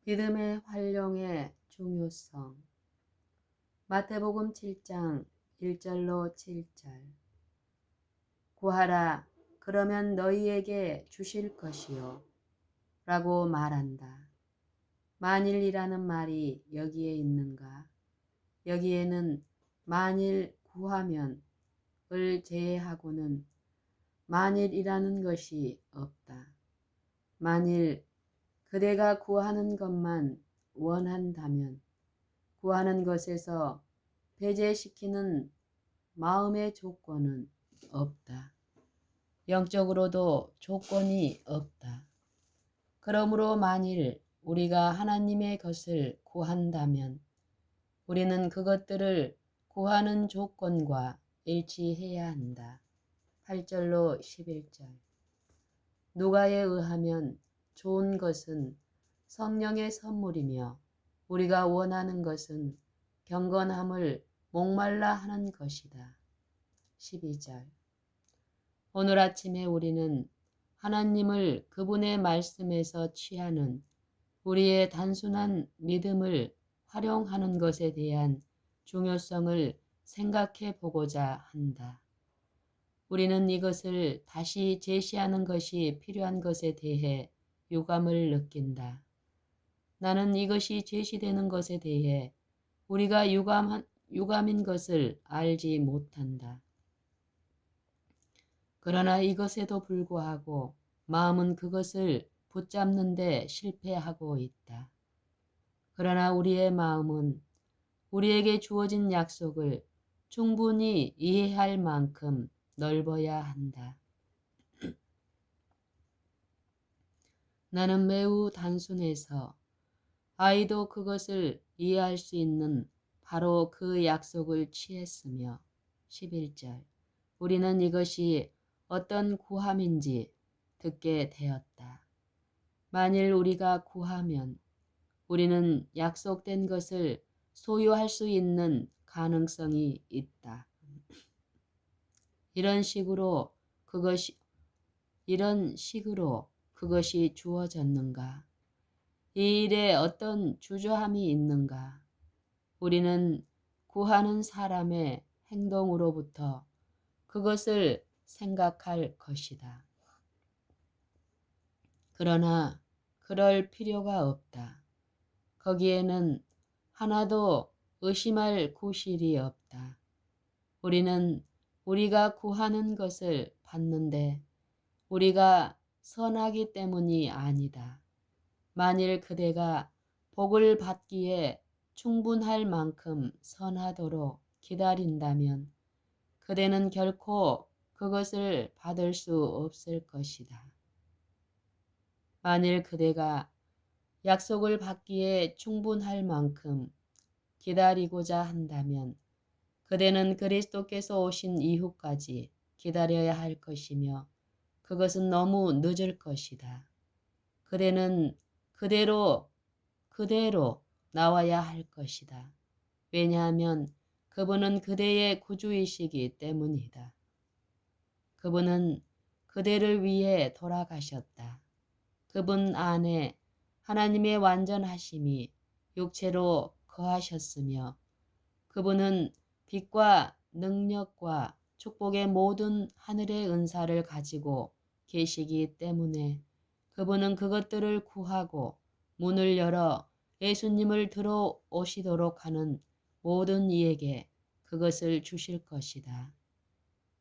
믿음의 활용의 중요성. 마태복음 7장 1절로 7절. 구하라, 그러면 너희에게 주실 것이요 라고 말한다. 만일이라는 말이 여기에 있는가? 여기에는 만일 구하면 을 제외하고는 만일이라는 것이 없다. 만일 그대가 구하는 것만 원한다면 구하는 것에서 배제시키는 마음의 조건은 없다. 영적으로도 조건이 없다. 그러므로 만일 우리가 하나님의 것을 구한다면 우리는 그것들을 구하는 조건과 일치해야 한다. 8절로 11절. 누가에 의하면 좋은 것은 성령의 선물이며 우리가 원하는 것은 경건함을 목말라 하는 것이다. 12절. 오늘 아침에 우리는 하나님을 그분의 말씀에서 취하는 우리의 단순한 믿음을 활용하는 것에 대한 중요성을 생각해 보고자 한다. 우리는 이것을 다시 제시하는 것이 필요한 것에 대해 유감을 느낀다. 나는 이것이 제시되는 것에 대해 우리가 유감인 것을 알지 못한다. 그러나 이것에도 불구하고 마음은 그것을 붙잡는 데 실패하고 있다. 그러나 우리의 마음은 우리에게 주어진 약속을 충분히 이해할 만큼 넓어야 한다. 나는 매우 단순해서 아이도 그것을 이해할 수 있는 바로 그 약속을 취했으며 11절. 우리는 이것이 어떤 구함인지 듣게 되었다. 만일 우리가 구하면 우리는 약속된 것을 소유할 수 있는 가능성이 있다. 이런 식으로 그것이 주어졌는가? 이 일에 어떤 주저함이 있는가? 우리는 구하는 사람의 행동으로부터 그것을 생각할 것이다. 그러나 그럴 필요가 없다. 거기에는 하나도 의심할 구실이 없다. 우리는 우리가 구하는 것을 받는데 우리가 선하기 때문이 아니다. 만일 그대가 복을 받기에 충분할 만큼 선하도록 기다린다면 그대는 결코 그것을 받을 수 없을 것이다. 만일 그대가 약속을 받기에 충분할 만큼 기다리고자 한다면 그대는 그리스도께서 오신 이후까지 기다려야 할 것이며 그것은 너무 늦을 것이다. 그대는 그대로 나와야 할 것이다. 왜냐하면 그분은 그대의 구주이시기 때문이다. 그분은 그대를 위해 돌아가셨다. 그분 안에 하나님의 완전하심이 육체로 거하셨으며 그분은 빛과 능력과 축복의 모든 하늘의 은사를 가지고 계시기 때문에 그분은 그것들을 구하고 문을 열어 예수님을 들어오시도록 하는 모든 이에게 그것을 주실 것이다.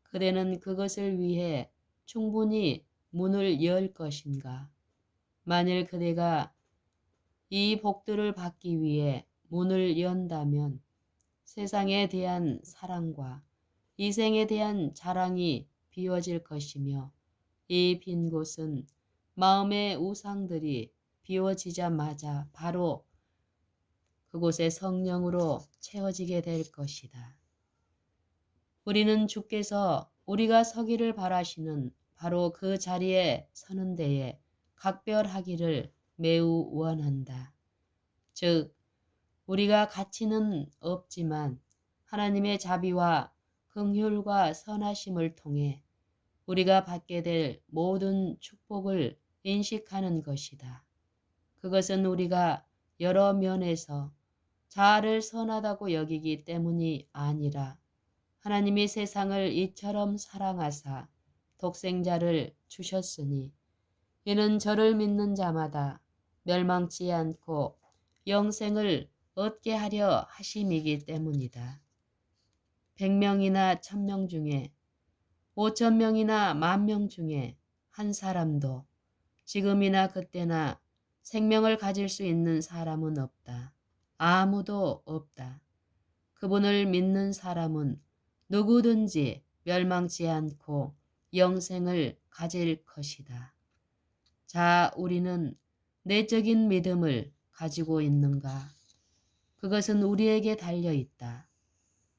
그대는 그것을 위해 충분히 문을 열 것인가? 만일 그대가 이 복들을 받기 위해 문을 연다면 세상에 대한 사랑과 이생에 대한 자랑이 비워질 것이며 이 빈 곳은 마음의 우상들이 비워지자마자 바로 그곳의 성령으로 채워지게 될 것이다. 우리는 주께서 우리가 서기를 바라시는 바로 그 자리에 서는 데에 각별하기를 매우 원한다. 즉, 우리가 가치는 없지만 하나님의 자비와 긍휼과 선하심을 통해 우리가 받게 될 모든 축복을 인식하는 것이다. 그것은 우리가 여러 면에서 자아를 선하다고 여기기 때문이 아니라 하나님이 세상을 이처럼 사랑하사 독생자를 주셨으니 이는 저를 믿는 자마다 멸망치 않고 영생을 얻게 하려 하심이기 때문이다. 100명이나 1000명 중에 5000명이나 10,000명 중에 한 사람도 지금이나 그때나 생명을 가질 수 있는 사람은 없다. 아무도 없다. 그분을 믿는 사람은 누구든지 멸망치 않고 영생을 가질 것이다. 자, 우리는 내적인 믿음을 가지고 있는가? 그것은 우리에게 달려 있다.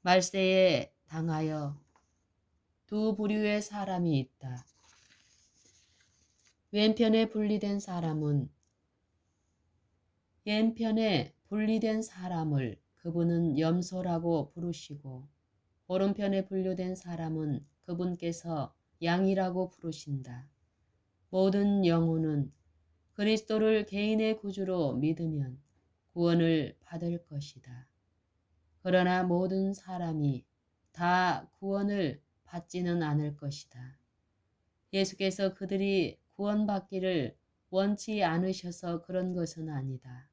말세에 당하여 두 부류의 사람이 있다. 왼편에 분리된 사람은 왼편에 분리된 사람을 그분은 염소라고 부르시고 오른편에 분류된 사람은 그분께서 양이라고 부르신다. 모든 영혼은 그리스도를 개인의 구주로 믿으면 구원을 받을 것이다. 그러나 모든 사람이 다 구원을 받지는 않을 것이다. 예수께서 그들이 구원받기를 원치 않으셔서 그런 것은 아니다.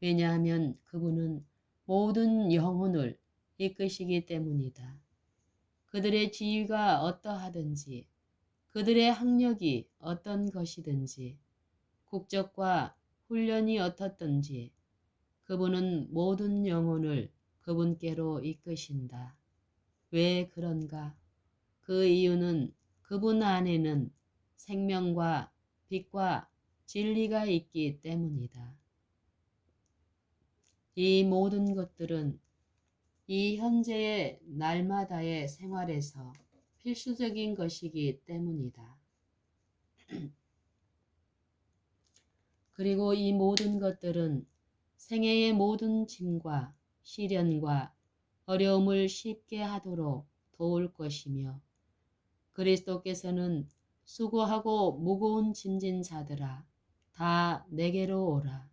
왜냐하면 그분은 모든 영혼을 이끄시기 때문이다. 그들의 지위가 어떠하든지, 그들의 학력이 어떤 것이든지, 국적과 훈련이 어떻든지, 그분은 모든 영혼을 그분께로 이끄신다. 왜 그런가? 그 이유는 그분 안에는 생명과 빛과 진리가 있기 때문이다. 이 모든 것들은 이 현재의 날마다의 생활에서 필수적인 것이기 때문이다. 그리고 이 모든 것들은 생애의 모든 짐과 시련과 어려움을 쉽게 하도록 도울 것이며 그리스도께서는 수고하고 무거운 짐진 자들아 다 내게로 오라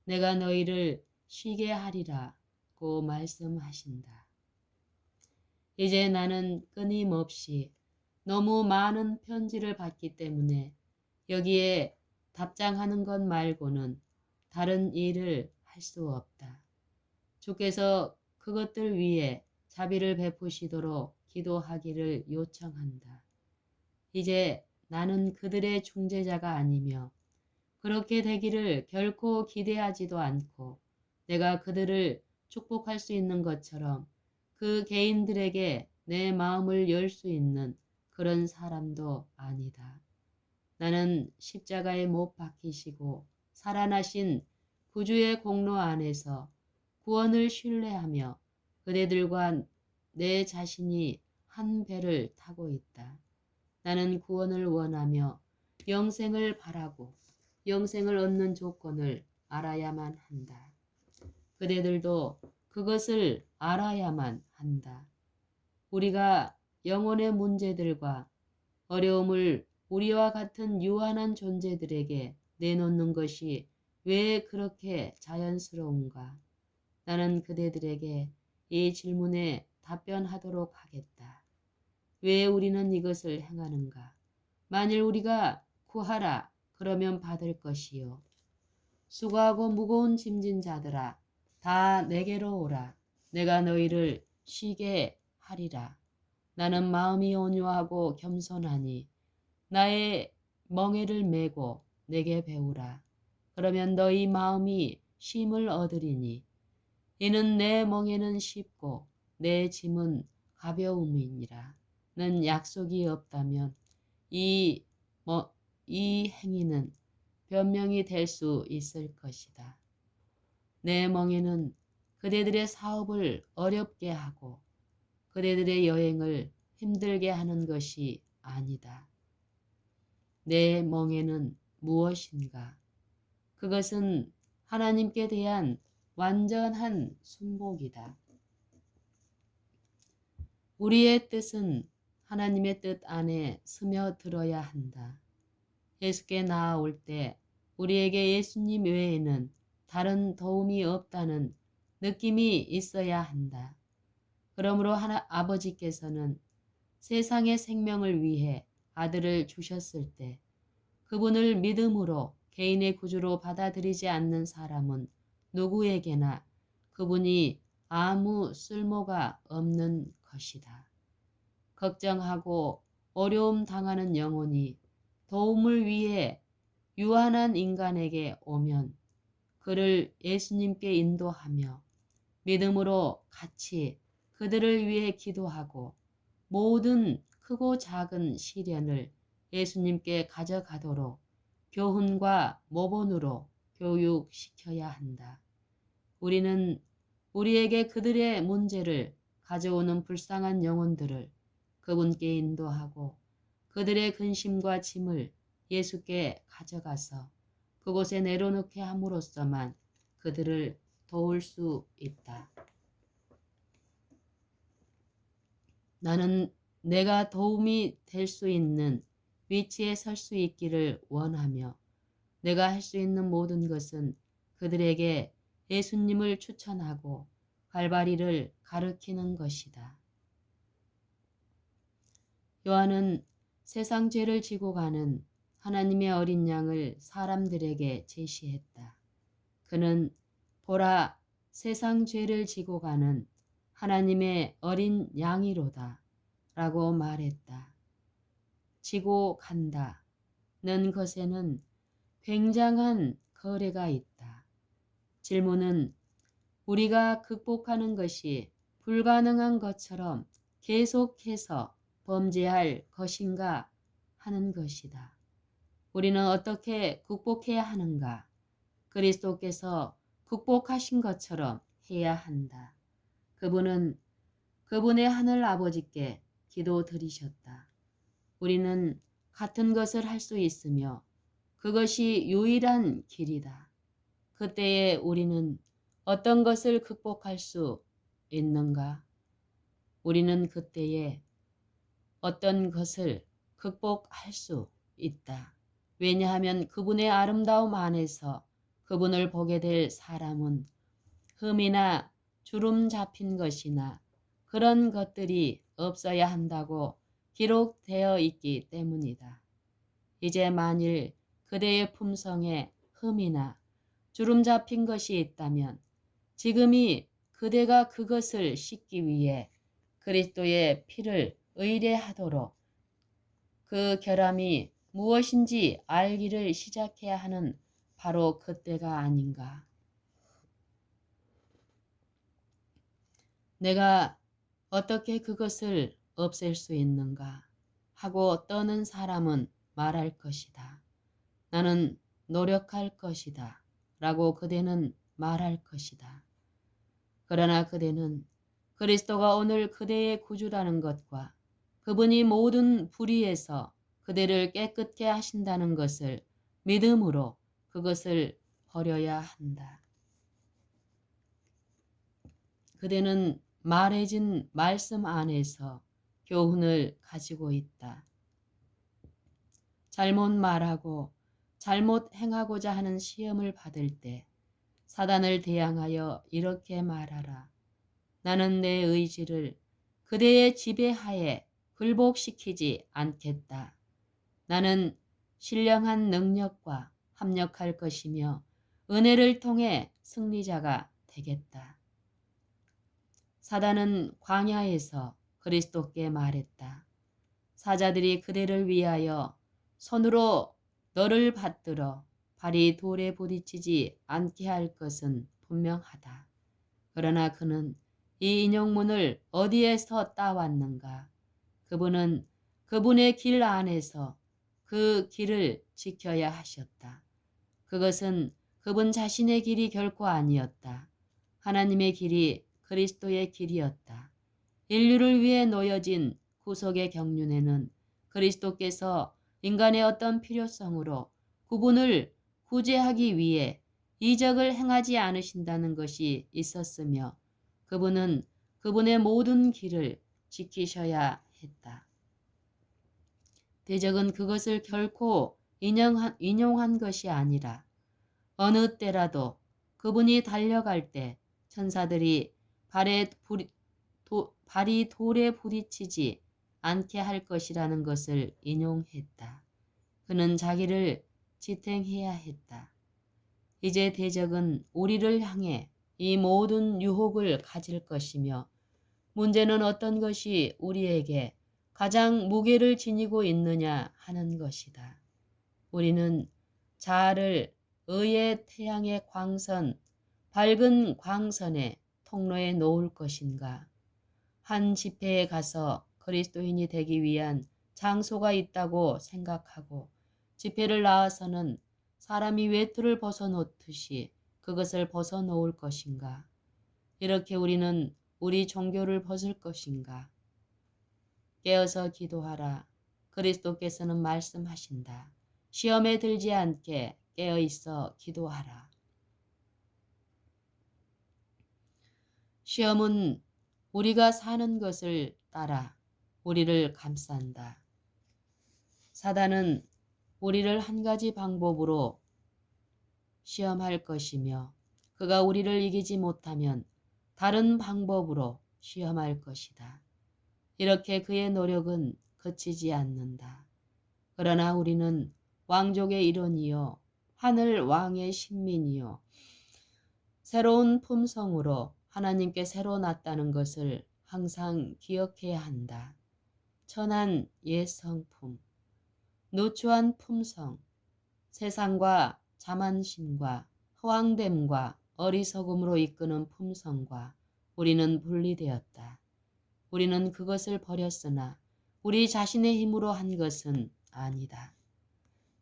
내가 너희를 쉬게 하리라고 말씀하신다. 이제 나는 끊임없이 너무 많은 편지를 받기 때문에 여기에 답장하는 것 말고는 다른 일을 할 수 없다. 주께서 그것들 위해 자비를 베푸시도록 기도하기를 요청한다. 이제 나는 그들의 중재자가 아니며 그렇게 되기를 결코 기대하지도 않고 내가 그들을 축복할 수 있는 것처럼 그 개인들에게 내 마음을 열 수 있는 그런 사람도 아니다. 나는 십자가에 못 박히시고 살아나신 구주의 공로 안에서 구원을 신뢰하며 그대들과 내 자신이 한 배를 타고 있다. 나는 구원을 원하며 영생을 바라고 영생을 얻는 조건을 알아야만 한다. 그대들도 그것을 알아야만 한다. 우리가 영혼의 문제들과 어려움을 우리와 같은 유한한 존재들에게 내놓는 것이 왜 그렇게 자연스러운가? 나는 그대들에게 이 질문에 답변하도록 하겠다. 왜 우리는 이것을 행하는가? 만일 우리가 구하라 그러면 받을 것이요. 수고하고 무거운 짐진 자들아 다 내게로 오라. 내가 너희를 쉬게 하리라. 나는 마음이 온유하고 겸손하니 나의 멍에를 메고 내게 배우라. 그러면 너희 마음이 쉼을 얻으리니 이는 내 멍에는 쉽고 내 짐은 가벼움이니라. 는 약속이 없다면 이 행위는 변명이 될 수 있을 것이다. 내 멍에는 그대들의 사업을 어렵게 하고 그대들의 여행을 힘들게 하는 것이 아니다. 내 멍에는 무엇인가? 그것은 하나님께 대한 완전한 순복이다. 우리의 뜻은 하나님의 뜻 안에 스며들어야 한다. 예수께 나아올 때 우리에게 예수님 외에는 다른 도움이 없다는 느낌이 있어야 한다. 그러므로 아버지께서는 세상의 생명을 위해 아들을 주셨을 때 그분을 믿음으로 개인의 구주로 받아들이지 않는 사람은 누구에게나 그분이 아무 쓸모가 없는 것이다. 걱정하고 어려움 당하는 영혼이 도움을 위해 유한한 인간에게 오면 그를 예수님께 인도하며 믿음으로 같이 그들을 위해 기도하고 모든 크고 작은 시련을 예수님께 가져가도록 교훈과 모본으로 교육시켜야 한다. 우리는 우리에게 그들의 문제를 가져오는 불쌍한 영혼들을 그분께 인도하고 그들의 근심과 짐을 예수께 가져가서 그곳에 내려놓게 함으로써만 그들을 도울 수 있다. 나는 내가 도움이 될 수 있는 위치에 설 수 있기를 원하며 내가 할 수 있는 모든 것은 그들에게 예수님을 추천하고 갈바리를 가르치는 것이다. 요한은 세상 죄를 지고 가는 하나님의 어린 양을 사람들에게 제시했다. 그는 보라, 세상 죄를 지고 가는 하나님의 어린 양이로다 라고 말했다. 지고 간다는 것에는 굉장한 거래가 있다. 질문은 우리가 극복하는 것이 불가능한 것처럼 계속해서 범죄할 것인가 하는 것이다. 우리는 어떻게 극복해야 하는가? 그리스도께서 극복하신 것처럼 해야 한다. 그분은 그분의 하늘 아버지께 기도드리셨다. 우리는 같은 것을 할 수 있으며 그것이 유일한 길이다. 그때에 우리는 어떤 것을 극복할 수 있는가? 우리는 그때에 어떤 것을 극복할 수 있다. 왜냐하면 그분의 아름다움 안에서 그분을 보게 될 사람은 흠이나 주름 잡힌 것이나 그런 것들이 없어야 한다고 기록되어 있기 때문이다. 이제 만일 그대의 품성에 흠이나 주름 잡힌 것이 있다면 지금이 그대가 그것을 씻기 위해 그리스도의 피를 의뢰하도록 그 결함이 무엇인지 알기를 시작해야 하는 바로 그때가 아닌가. 내가 어떻게 그것을 없앨 수 있는가 하고 떠는 사람은 말할 것이다. 나는 노력할 것이다 라고 그대는 말할 것이다. 그러나 그대는 그리스도가 오늘 그대의 구주라는 것과 그분이 모든 불의에서 그대를 깨끗게 하신다는 것을 믿음으로 그것을 버려야 한다. 그대는 말해진 말씀 안에서 교훈을 가지고 있다. 잘못 말하고 잘못 행하고자 하는 시험을 받을 때 사단을 대항하여 이렇게 말하라. 나는 내 의지를 그대의 지배하에 굴복시키지 않겠다. 나는 신령한 능력과 합력할 것이며 은혜를 통해 승리자가 되겠다. 사단은 광야에서 그리스도께 말했다. 사자들이 그대를 위하여 손으로 너를 받들어 발이 돌에 부딪히지 않게 할 것은 분명하다. 그러나 그는 이 인용문을 어디에서 따왔는가? 그분은 그분의 길 안에서 그 길을 지켜야 하셨다. 그것은 그분 자신의 길이 결코 아니었다. 하나님의 길이 그리스도의 길이었다. 인류를 위해 놓여진 구속의 경륜에는 그리스도께서 인간의 어떤 필요성으로 그분을 구제하기 위해 이적을 행하지 않으신다는 것이 있었으며 그분은 그분의 모든 길을 지키셔야 했다. 대적은 그것을 결코 인용한 것이 아니라 어느 때라도 그분이 달려갈 때 천사들이 발이 돌에 부딪히지 않게 할 것이라는 것을 인용했다. 그는 자기를 지탱해야 했다. 이제 대적은 우리를 향해 이 모든 유혹을 가질 것이며 문제는 어떤 것이 우리에게 가장 무게를 지니고 있느냐 하는 것이다. 우리는 자아를 의의 태양의 광선, 밝은 광선의 통로에 놓을 것인가? 한 집회에 가서 그리스도인이 되기 위한 장소가 있다고 생각하고 집회를 나와서는 사람이 외투를 벗어놓듯이 그것을 벗어놓을 것인가? 이렇게 우리는 우리 종교를 벗을 것인가? 깨어서 기도하라. 그리스도께서는 말씀하신다. 시험에 들지 않게 깨어 있어 기도하라. 시험은 우리가 사는 것을 따라 우리를 감싼다. 사단은 우리를 한 가지 방법으로 시험할 것이며 그가 우리를 이기지 못하면 다른 방법으로 시험할 것이다. 이렇게 그의 노력은 그치지 않는다. 그러나 우리는 왕족의 일원이요 하늘 왕의 신민이요 새로운 품성으로 하나님께 새로 났다는 것을 항상 기억해야 한다. 천한 옛 성품, 누추한 품성, 세상과 자만심과 허황됨과 어리석음으로 이끄는 품성과 우리는 분리되었다. 우리는 그것을 버렸으나 우리 자신의 힘으로 한 것은 아니다.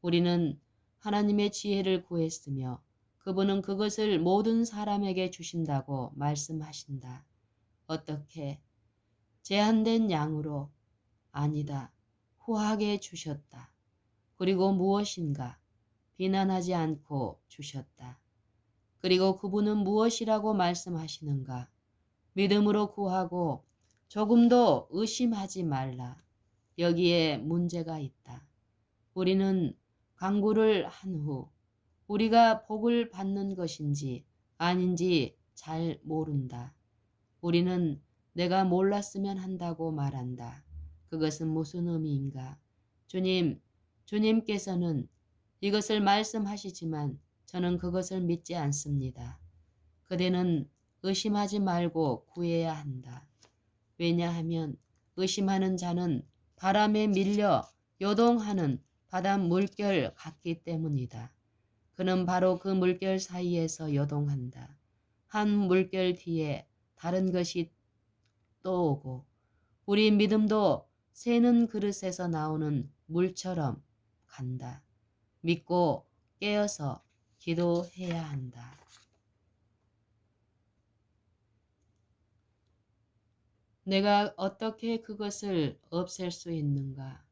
우리는 하나님의 지혜를 구했으며 그분은 그것을 모든 사람에게 주신다고 말씀하신다. 어떻게? 제한된 양으로? 아니다. 후하게 주셨다. 그리고 무엇인가? 비난하지 않고 주셨다. 그리고 그분은 무엇이라고 말씀하시는가? 믿음으로 구하고 조금도 의심하지 말라. 여기에 문제가 있다. 우리는 강구를 한 후 우리가 복을 받는 것인지 아닌지 잘 모른다. 우리는 내가 몰랐으면 한다고 말한다. 그것은 무슨 의미인가? 주님께서는 이것을 말씀하시지만 저는 그것을 믿지 않습니다. 그대는 의심하지 말고 구해야 한다. 왜냐하면 의심하는 자는 바람에 밀려 요동하는 바다 물결 같기 때문이다. 그는 바로 그 물결 사이에서 요동한다. 한 물결 뒤에 다른 것이 또 오고 우리 믿음도 새는 그릇에서 나오는 물처럼 간다. 믿고 깨어서 기도해야 한다. 내가 어떻게 그것을 없앨 수 있는가?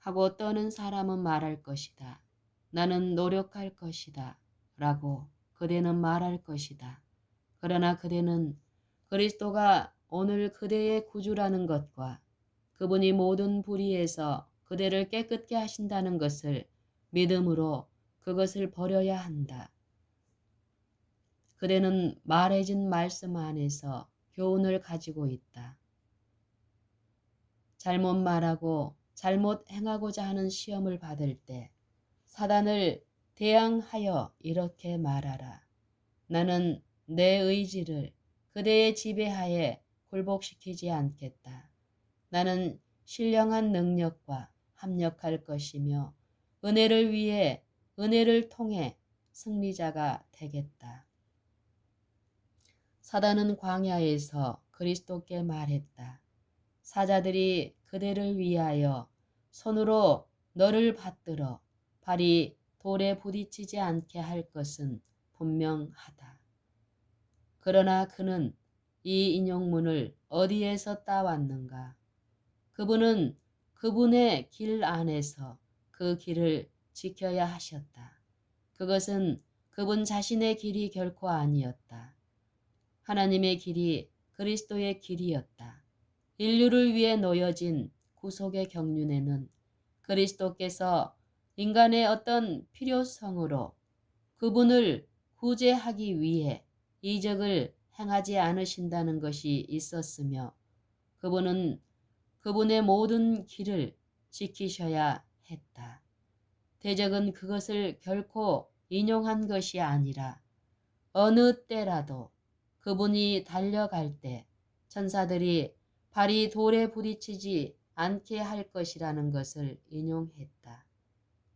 하고 떠는 사람은 말할 것이다. 나는 노력할 것이다. 라고 그대는 말할 것이다. 그러나 그대는 그리스도가 오늘 그대의 구주라는 것과 그분이 모든 불의에서 그대를 깨끗게 하신다는 것을 믿음으로 그것을 버려야 한다. 그대는 말해진 말씀 안에서 교훈을 가지고 있다. 잘못 말하고 잘못 행하고자 하는 시험을 받을 때 사단을 대항하여 이렇게 말하라. 나는 내 의지를 그대의 지배하에 굴복시키지 않겠다. 나는 신령한 능력과 합력할 것이며 은혜를 위해 은혜를 통해 승리자가 되겠다. 사단은 광야에서 그리스도께 말했다. 사자들이 그대를 위하여 손으로 너를 받들어 발이 돌에 부딪히지 않게 할 것은 분명하다. 그러나 그는 이 인용문을 어디에서 따왔는가? 그분은 그분의 길 안에서 그 길을 지켜야 하셨다. 그것은 그분 자신의 길이 결코 아니었다. 하나님의 길이 그리스도의 길이었다. 인류를 위해 놓여진 구속의 경륜에는 그리스도께서 인간의 어떤 필요성으로 그분을 구제하기 위해 이적을 행하지 않으신다는 것이 있었으며 그분은 그분의 모든 길을 지키셔야 했다. 대적은 그것을 결코 인용한 것이 아니라 어느 때라도 그분이 달려갈 때 천사들이 발이 돌에 부딪히지 않게 할 것이라는 것을 인용했다.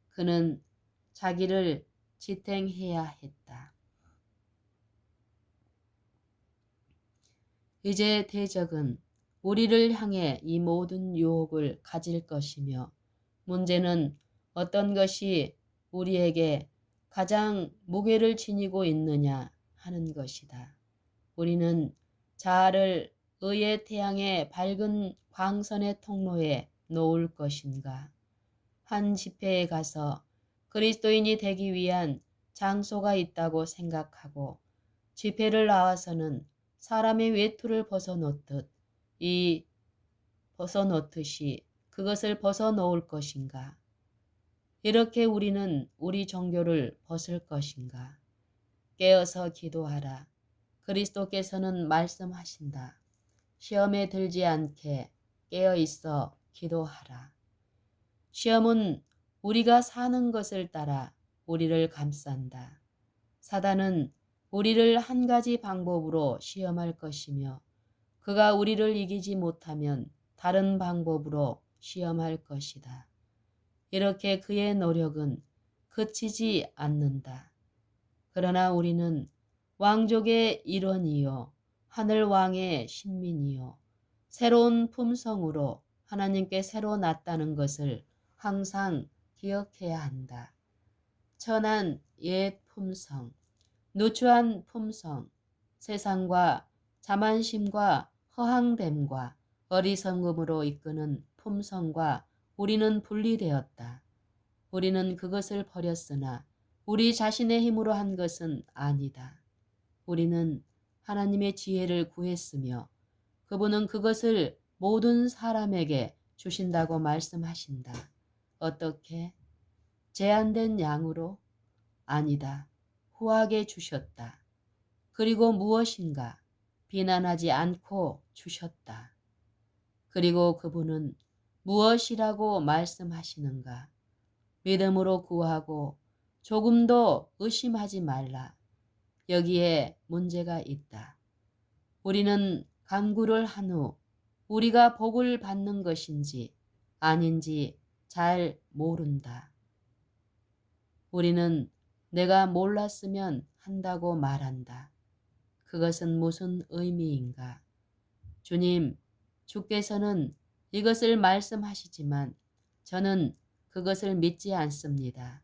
그는 자기를 지탱해야 했다. 이제 대적은 우리를 향해 이 모든 유혹을 가질 것이며 문제는 어떤 것이 우리에게 가장 무게를 지니고 있느냐 하는 것이다. 우리는 자아를 의의 태양의 밝은 광선의 통로에 놓을 것인가? 한 집회에 가서 그리스도인이 되기 위한 장소가 있다고 생각하고 집회를 나와서는 사람의 외투를 벗어놓듯이 그것을 벗어놓을 것인가? 이렇게 우리는 우리 종교를 벗을 것인가? 깨어서 기도하라. 그리스도께서는 말씀하신다. 시험에 들지 않게 깨어 있어 기도하라. 시험은 우리가 사는 것을 따라 우리를 감싼다. 사단은 우리를 한 가지 방법으로 시험할 것이며 그가 우리를 이기지 못하면 다른 방법으로 시험할 것이다. 이렇게 그의 노력은 그치지 않는다. 그러나 우리는 왕족의 일원이요 하늘 왕의 신민이요 새로운 품성으로 하나님께 새로 났다는 것을 항상 기억해야 한다. 천한 옛 품성, 누추한 품성, 세상과 자만심과 허황됨과 어리석음으로 이끄는 품성과 우리는 분리되었다. 우리는 그것을 버렸으나 우리 자신의 힘으로 한 것은 아니다. 우리는 하나님의 지혜를 구했으며 그분은 그것을 모든 사람에게 주신다고 말씀하신다. 어떻게? 제한된 양으로? 아니다. 후하게 주셨다. 그리고 무엇인가? 비난하지 않고 주셨다. 그리고 그분은 무엇이라고 말씀하시는가? 믿음으로 구하고 조금도 의심하지 말라. 여기에 문제가 있다. 우리는 간구를 한 후 우리가 복을 받는 것인지 아닌지 잘 모른다. 우리는 내가 몰랐으면 한다고 말한다. 그것은 무슨 의미인가? 주님, 주께서는 이것을 말씀하시지만 저는 그것을 믿지 않습니다.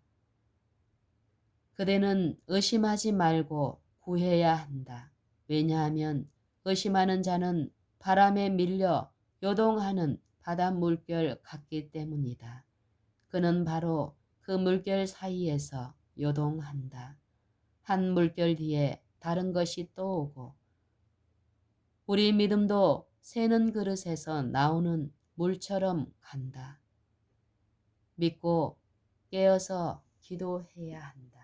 그대는 의심하지 말고 구해야 한다. 왜냐하면 의심하는 자는 바람에 밀려 요동하는 바다 물결 같기 때문이다. 그는 바로 그 물결 사이에서 요동한다. 한 물결 뒤에 다른 것이 또 오고 우리 믿음도 새는 그릇에서 나오는 물처럼 간다. 믿고 깨어서 기도해야 한다.